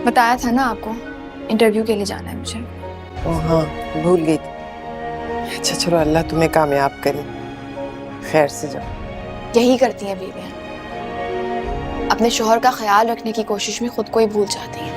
बताया था ना आपको, इंटरव्यू के लिए जाना है मुझे। ओह हाँ, भूल गई थी। अच्छा चलो, अल्लाह तुम्हें कामयाब करे, खैर से जाओ। यही करती हैं बीवियां, अपने शोहर का ख्याल रखने की कोशिश में खुद को ही भूल जाती हैं।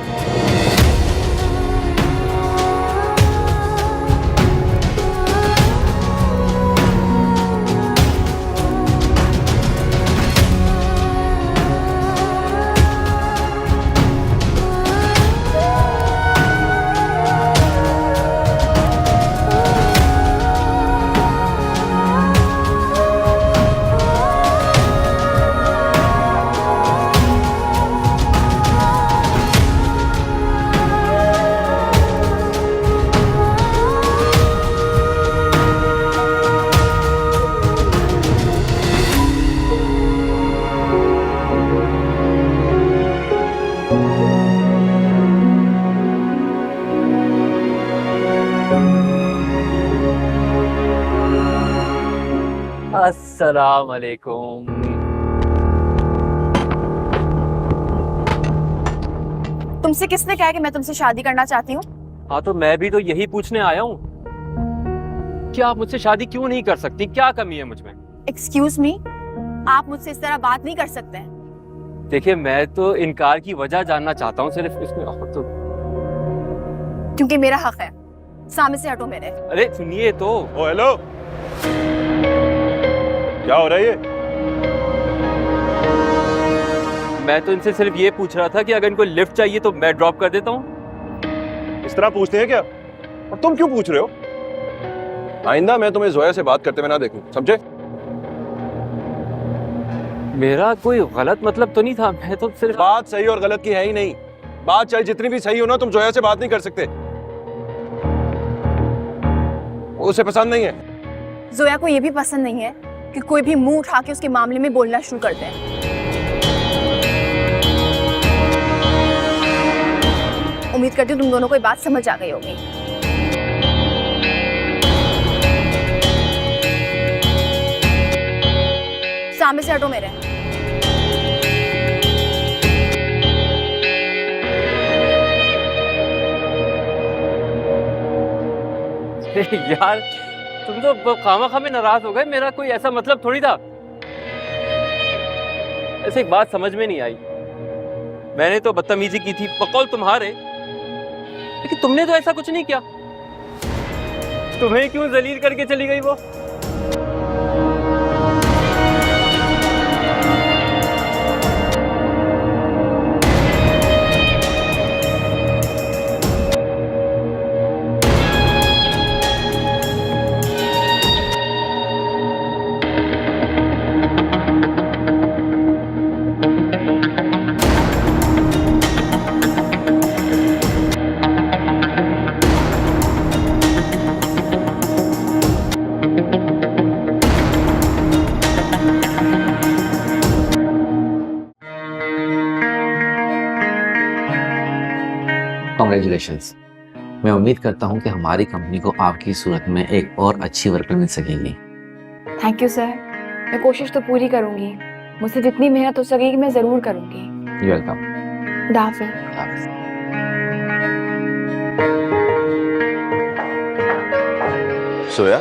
अस्सलाम वालेकुम। तुमसे किसने कहा कि मैं तुमसे शादी करना चाहती हूँ? हाँ तो मैं भी तो यही पूछने आया हूँ कि आप मुझसे शादी क्यों नहीं कर सकती, क्या कमी है मुझ में? एक्सक्यूज मी, आप मुझसे इस तरह बात नहीं कर सकते हैं। देखिए मैं तो इनकार की वजह जानना चाहता हूँ सिर्फ, इसमें तो... क्योंकि मेरा हक है। सामने से हटो मेरे। अरे सुनिए तो। ओ हेलो, क्या हो रहा है ये? मैं तो इनसे सिर्फ ये पूछ रहा था कि अगर इनको लिफ्ट चाहिए तो मैं ड्रॉप कर देता हूँ। इस तरह पूछते हैं क्या? और तुम क्यों पूछ रहे हो? आइंदा मैं तुम्हें जोया से बात करते हुए ना देखूं, समझे? मेरा कोई गलत मतलब तो नहीं था, मैं तो सिर्फ... बात सही और गलत की है ही नहीं। बात चाहे जितनी भी सही हो ना, तुम जोया से बात नहीं कर सकते, उसे पसंद नहीं है। जोया को ये भी पसंद नहीं है कि कोई भी मुंह उठा के उसके मामले में बोलना शुरू कर दे। उम्मीद करती हूँ तुम दोनों को ये बात समझ आ गई होगी। सामने से हटो मेरे। यार तुम तो खामा में नाराज हो गए, मेरा कोई ऐसा मतलब थोड़ी था। ऐसे एक बात समझ में नहीं आई, मैंने तो बदतमीजी की थी बकौल तुम्हारे, लेकिन तुमने तो ऐसा कुछ नहीं किया। तुम्हें क्यों जलील करके चली गई वो? कॉन्ग्रेचुलेशंस। मैं उम्मीद करता हूं कि हमारी कंपनी को आपकी सूरत में एक और अच्छी वर्कर मिल सकेगी। थैंक यू सर, मैं कोशिश तो पूरी करूंगी, मुझसे जितनी मेहनत हो सकेगी मैं जरूर करूंगी। You welcome. सोया,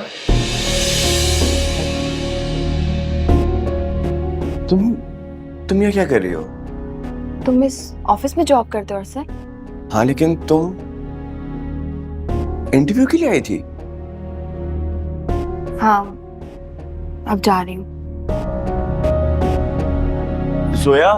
तुम यहाँ क्या कर रही हो? तुम इस ऑफिस में जॉब करते हो सर? हाँ लेकिन तुम इंटरव्यू के लिए आई थी। हाँ, अब जा रही हूँ। सोया,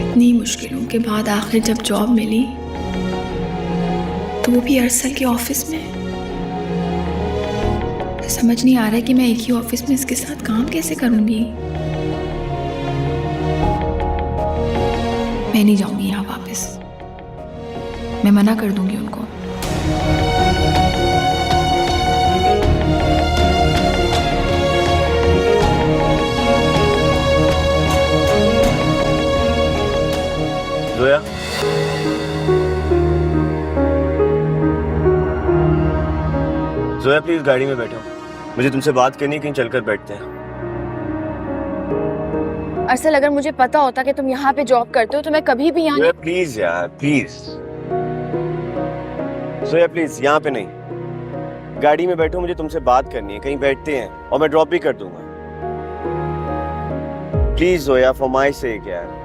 इतनी मुश्किलों के बाद आखिर जब जॉब मिली तो वो भी अरसल के ऑफिस में। समझ नहीं आ रहा है कि मैं एक ही ऑफिस में इसके साथ काम कैसे करूंगी। मैं नहीं जाऊंगी यहाँ वापस। मैं मना कर दूंगी उनको। जोया, जोया प्लीज गाड़ी में बैठो, मुझे तुमसे बात करनी है, कहीं चलकर बैठते हैं। अरसल, अगर मुझे पता होता कि तुम यहाँ पे जॉब करते हो तो मैं कभी भी यहाँ जोया प्लीज यार, प्लीज। जोया प्लीज यहाँ पे नहीं, गाड़ी में बैठो, मुझे तुमसे बात करनी है, कहीं बैठते हैं और मैं ड्रॉप भी कर दूंगा। प्लीज जोया, फॉर माय सेक यार।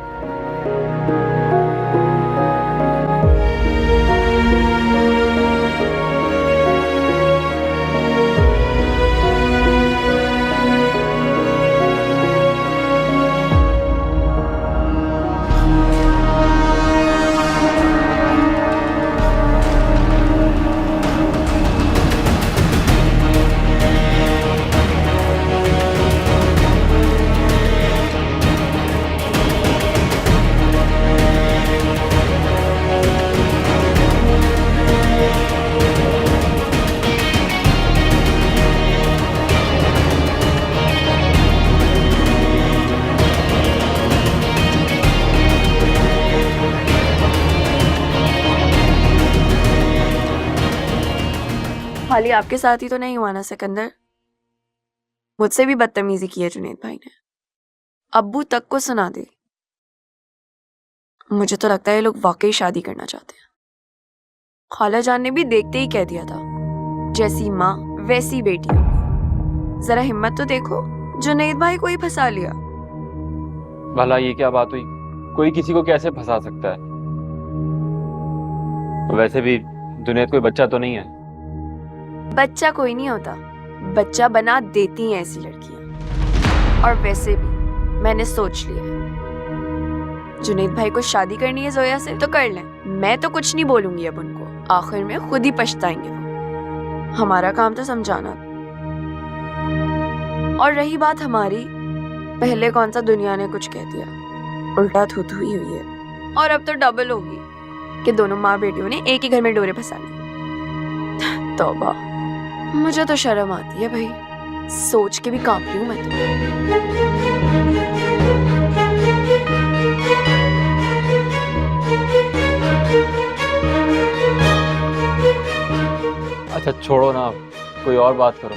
खाली आपके साथ ही तो नहीं हुआ ना सिकंदर, मुझसे भी बदतमीजी की है जुनैद भाई ने, अब्बू तक को सुना दी। मुझे तो लगता है ये लोग वाकई शादी करना चाहते हैं। खाला जान ने भी देखते ही कह दिया था, जैसी माँ वैसी बेटी होगी। जरा हिम्मत तो देखो, जुनैद भाई को ही फंसा लिया। भला ये क्या बात हुई? कोई किसी को कैसे फंसा सकता है? वैसे भी जुनैद कोई बच्चा तो नहीं है। बच्चा कोई नहीं होता, बच्चा बना देती हैं ऐसी लड़कियां। और वैसे भी मैंने सोच लिया है, जुनैद भाई को शादी करनी है जोया से तो कर लें, मैं तो कुछ नहीं बोलूंगी अब उनको, आखिर में खुद ही पछताएंगे वो। हमारा काम तो समझाना। और रही बात हमारी, पहले कौन सा दुनिया ने कुछ कह दिया, उल्टा थू हुई है, और अब तो डबल होगी कि दोनों माँ बेटियों ने एक ही घर में डोरे फंसा ली। तौबा, मुझे तो शर्म आती है भाई, सोच के भी कांप रही हूँ मैं तो। अच्छा छोड़ो ना, कोई और बात करो।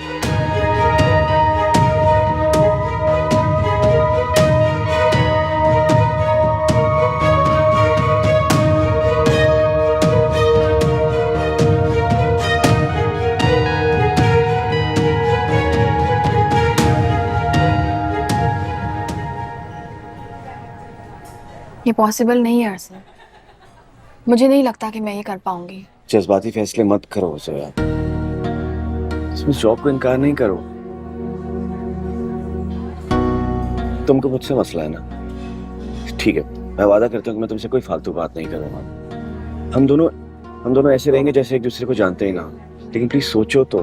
ये पॉसिबल नहीं है अरसल, मुझे नहीं लगता कि मैं ये कर पाऊंगी। जज्बाती फैसले मत करो जोया, इसमें जॉब को इनकार नहीं करो। तुमको मुझसे मसला है ना? ठीक है, मैं वादा करता हूँ कि मैं तुमसे कोई फालतू बात नहीं करूंगा। हम दोनों ऐसे रहेंगे जैसे एक दूसरे को जानते ही ना। लेकिन प्लीज सोचो तो।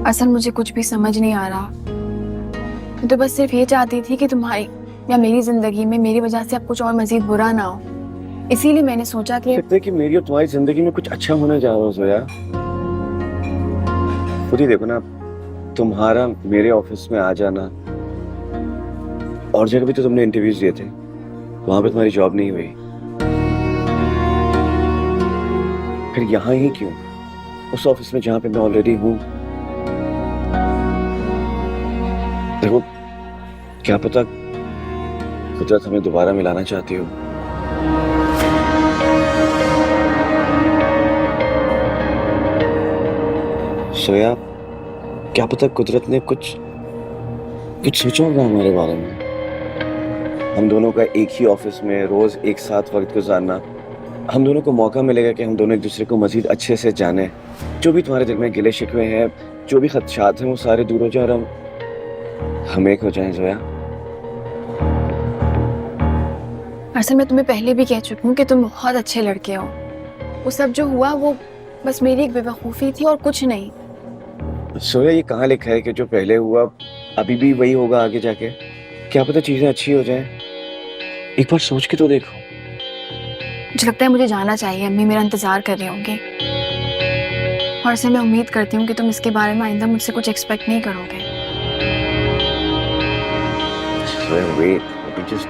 असल मुझे कुछ भी समझ नहीं आ रहा। मैं तो बस सिर्फ ये चाहती थी कि तुम्हारी या मेरी जिंदगी में मेरी वजह से अब कुछ और मजीद बुरा ना हो, इसीलिए मैंने सोचा कि लगता है कि मेरी और तुम्हारी जिंदगी में कुछ अच्छा होने जा रहा हो जोया। खुद ही देखो ना, तुम्हारा मेरे ऑफिस में आ जाना, और जगह भी तो तुमने इंटरव्यूज दिए थे, वहां पे तुम्हारी जॉब नहीं हुई, फिर यहाँ ही क्यों, उस ऑफिस में जहां पे मैं ऑलरेडी हूँ। देखो, क्या पता कुदरत हमें दोबारा मिलाना चाहती हो। सोया, क्या पता कुदरत ने कुछ सोचा होगा हमारे बारे में। हम दोनों का एक ही ऑफिस में रोज एक साथ वक्त गुजारना, हम दोनों को मौका मिलेगा कि हम दोनों एक दूसरे को मजीद अच्छे से जाने। जो भी तुम्हारे दिल में गिले शिकवे हैं, जो भी खदशात हैं, वो सारे दूर हो जाए और हम एक हो जाएं जोया। अरसल मैं तुम्हें पहले भी कह चुकी हूँ कि तुम बहुत अच्छे लड़के हो। वो सब जो हुआ वो बस मेरी एक बेवकूफ़ी थी और कुछ नहीं। सोया, ये कहाँ लिखा है कि जो पहले हुआ अभी भी वही होगा आगे जाके? क्या पता चीजें अच्छी हो जाएं। एक बार सोच के तो देखो। मुझे लगता है मुझे जाना चाहिए, अम्मी मेरा इंतजार कर रही होंगी। और से मैं उम्मीद करती हूँ कि तुम इसके बारे में आइंदा मुझसे कुछ एक्सपेक्ट नहीं करोगे। Wait, let me just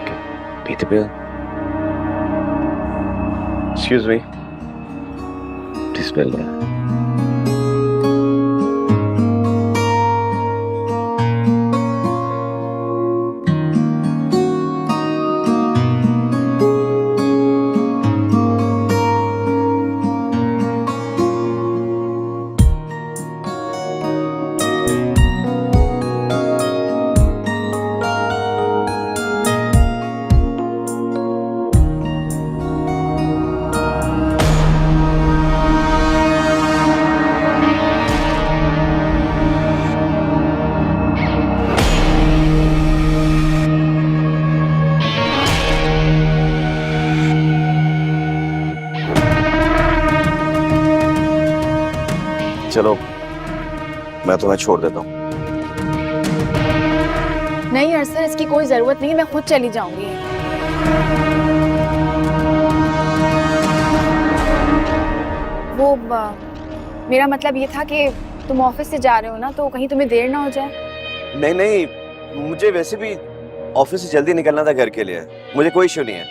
pay the bill. Excuse me. This bill. चलो मैं तुम्हें छोड़ देता हूँ। नहीं अरसर, इसकी कोई जरूरत नहीं है, मैं खुद चली जाऊंगी। वो मेरा मतलब ये था कि तुम ऑफिस से जा रहे हो ना, तो कहीं तुम्हें देर ना हो जाए। नहीं नहीं, मुझे वैसे भी ऑफिस से जल्दी निकलना था घर के लिए, मुझे कोई इश्यू नहीं है।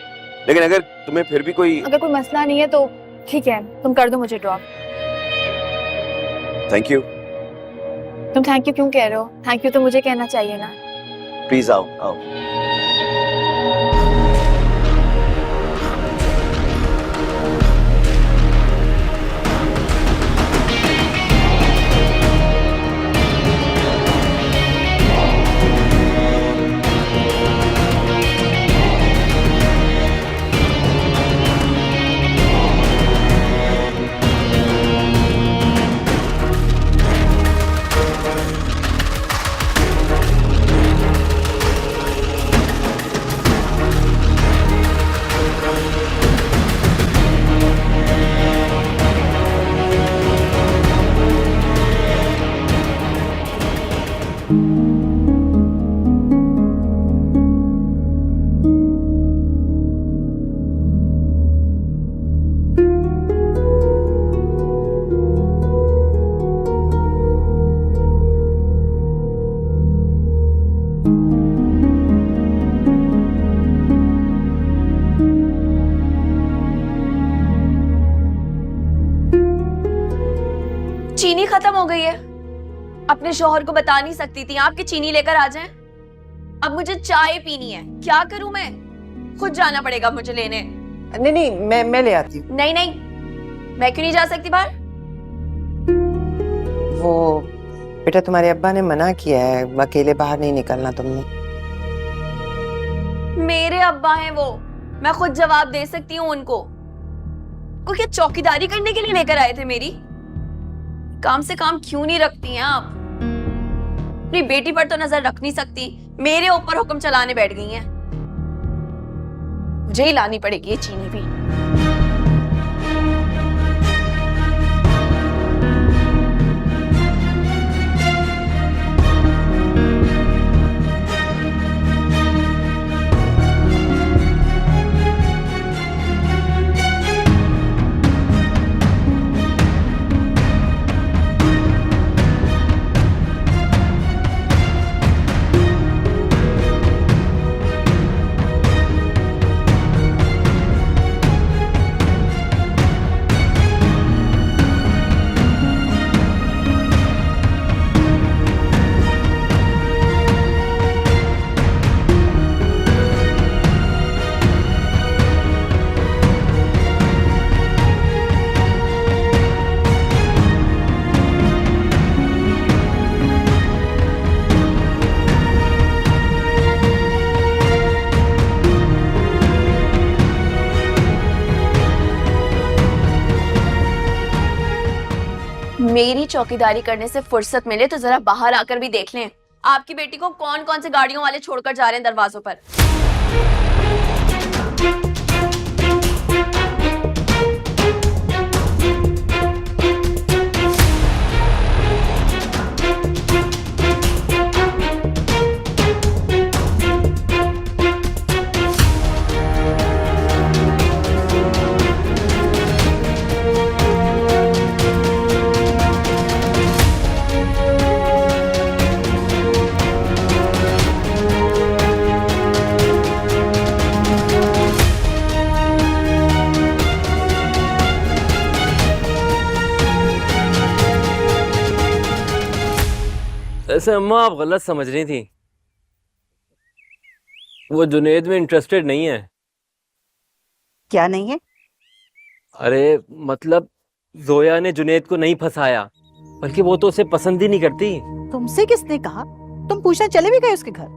लेकिन अगर तुम्हें फिर भी कोई अगर कोई मसला नहीं है तो ठीक है, तुम कर दो मुझे ड्रॉप। Thank you. तुम थैंक यू क्यों कह रहे हो? थैंक यू तो मुझे कहना चाहिए ना। प्लीज आओ आओ। चीनी खत्म हो गई है। अपने शौहर को बता नहीं सकती थी आप कि चीनी लेकर आ जाएं। अब मुझे चाय पीनी है, क्या करूं मैं? खुद जाना पड़ेगा मुझे लेने। नहीं नहीं, मैं ले आती हूँ। नहीं नहीं, मैं क्यों नहीं जा सकती बाहर? वो बेटा, तुम्हारे अब्बा ने मना किया है, अकेले बाहर नहीं निकलना तुमने। मेरे अब्बा हैं वो, मैं खुद जवाब दे सकती हूँ उनको। वो क्या चौकीदारी करने के लिए लेकर आए थे मेरी? काम से काम क्यों नहीं रखती हैं आप? अपनी बेटी पर तो नजर रख नहीं सकती, मेरे ऊपर हुक्म चलाने बैठ गई हैं। मुझे ही लानी पड़ेगी ये चीनी भी। मेरी चौकीदारी करने से फुर्सत मिले तो जरा बाहर आकर भी देख लें आपकी बेटी को कौन कौन से गाड़ियों वाले छोड़कर जा रहे हैं दरवाजों पर। वैसे अम्मा आप गलत समझ रही थी, वो जुनेद में इंटरेस्टेड नहीं है। क्या नहीं है? अरे मतलब जोया ने जुनेद को नहीं फंसाया, बल्कि वो तो उसे पसंद ही नहीं करती। तुमसे किसने कहा? तुम पूछना चले भी गए उसके घर?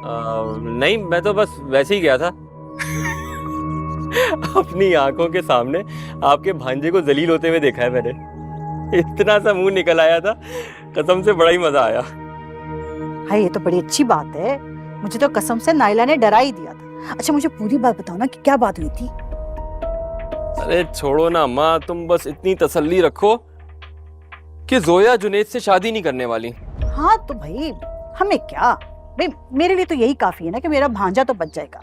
नहीं, मैं तो बस वैसे ही गया था। अपनी आंखों के सामने आपके भांजे को जलील होते हुए देखा है मैंने। इतना सा मुंह निकल आया था, कसम से बड़ा ही मजा आया। हाँ, ये तो बड़ी अच्छी बात है। मुझे तो कसम से नाइला ने डरा ही दिया था। अच्छा मुझे पूरी बात बताओ ना कि क्या बात हुई थी? अरे छोड़ो ना अम्मा, तुम बस इतनी तसल्ली रखो कि जोया जुनेद से शादी नहीं करने वाली। हाँ तो भाई हमें क्या, भाई मेरे लिए तो यही काफी है ना कि मेरा भांजा तो बच जाएगा।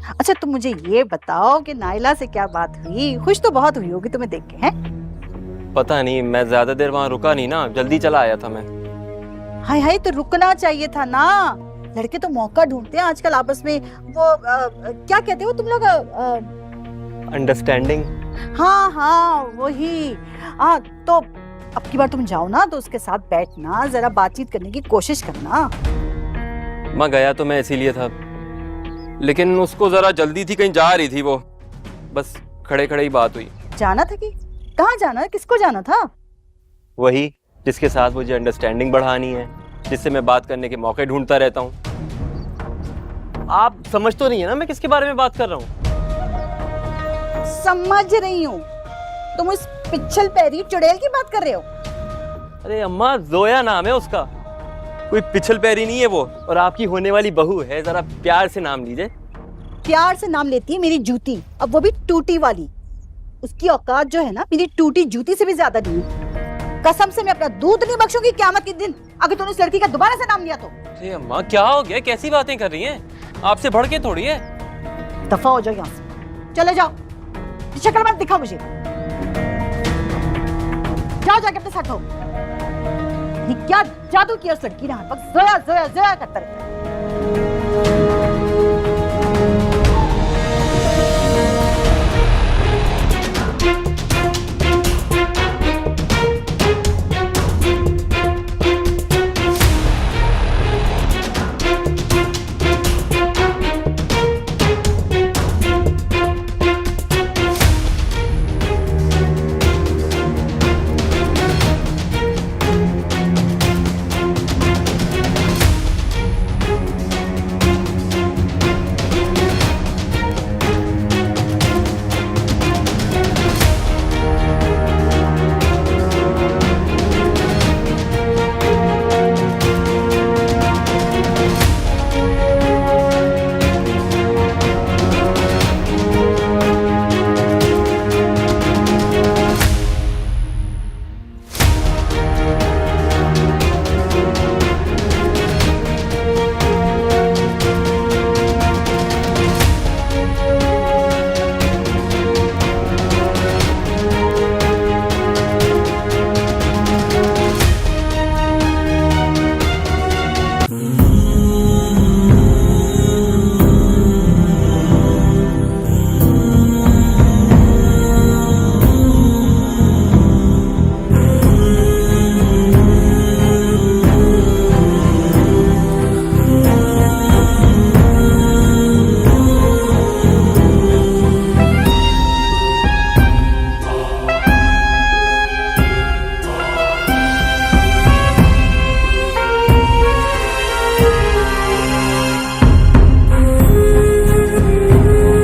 अच्छा तुम मुझे ये बताओ कि नाइला से क्या बात हुई? खुश तो बहुत हुई होगी तुम्हें देख के, हैं? पता नहीं, मैं ज्यादा देर वहां रुका नहीं ना, जल्दी चला आया था मैं। हाय हाय, तो रुकना चाहिए था ना। लड़के तो मौका ढूंढते हैं आजकल आपस में। वो क्या कहते हो तुम लोग? अंडरस्टैंडिंग। हाँ हाँ वही। हाँ तो अब की बार तुम जाओ ना तो उसके साथ बैठना, जरा बातचीत करने की कोशिश करना। मैं गया तो मैं इसीलिए था, लेकिन उसको जरा जल्दी थी, कहीं जा रही थी वो, बस खड़े खड़े ही बात हुई। जाना था कि कहाँ जाना? किसको जाना था? वही जिसके साथ मुझे अंडरस्टैंडिंग बढ़ानी है, जिससे मैं बात करने के मौके ढूंढता रहता हूँ। आप समझ तो नहीं है ना मैं किसके बारे में बात कर रहा हूँ? समझ रही हूँ, तुम उस पिछल पैरी चुड़ैल की बात कर रहे हो। अरे अम्मा, जोया नाम है उसका, कोई पिछल पैरी नहीं है वो, और आपकी होने वाली बहू है। जरा प्यार से नाम लीजिए। प्यार से नाम लेती है मेरी जूती, अब वो भी टूटी वाली। उसकी औकात जो है ना मेरी टूटी जूती से भी ज्यादा नहीं है। कसम से मैं अपना दूध नहीं बख्शूंगी क़यामत के दिन अगर तूने उस लड़की का दोबारा से नाम लिया तो। अरे अम्मा क्या हो गया, कैसी बातें कर रही हैं? आपसे भड़के थोड़ी है। दफा हो जाओ यहाँ से, चले जाओ, शक्ल मत दिखा मुझे। जाओ जाके अपने साथ हो। क्या जादू किया उस लड़की ने? जोया जोया जोया करता रहता है।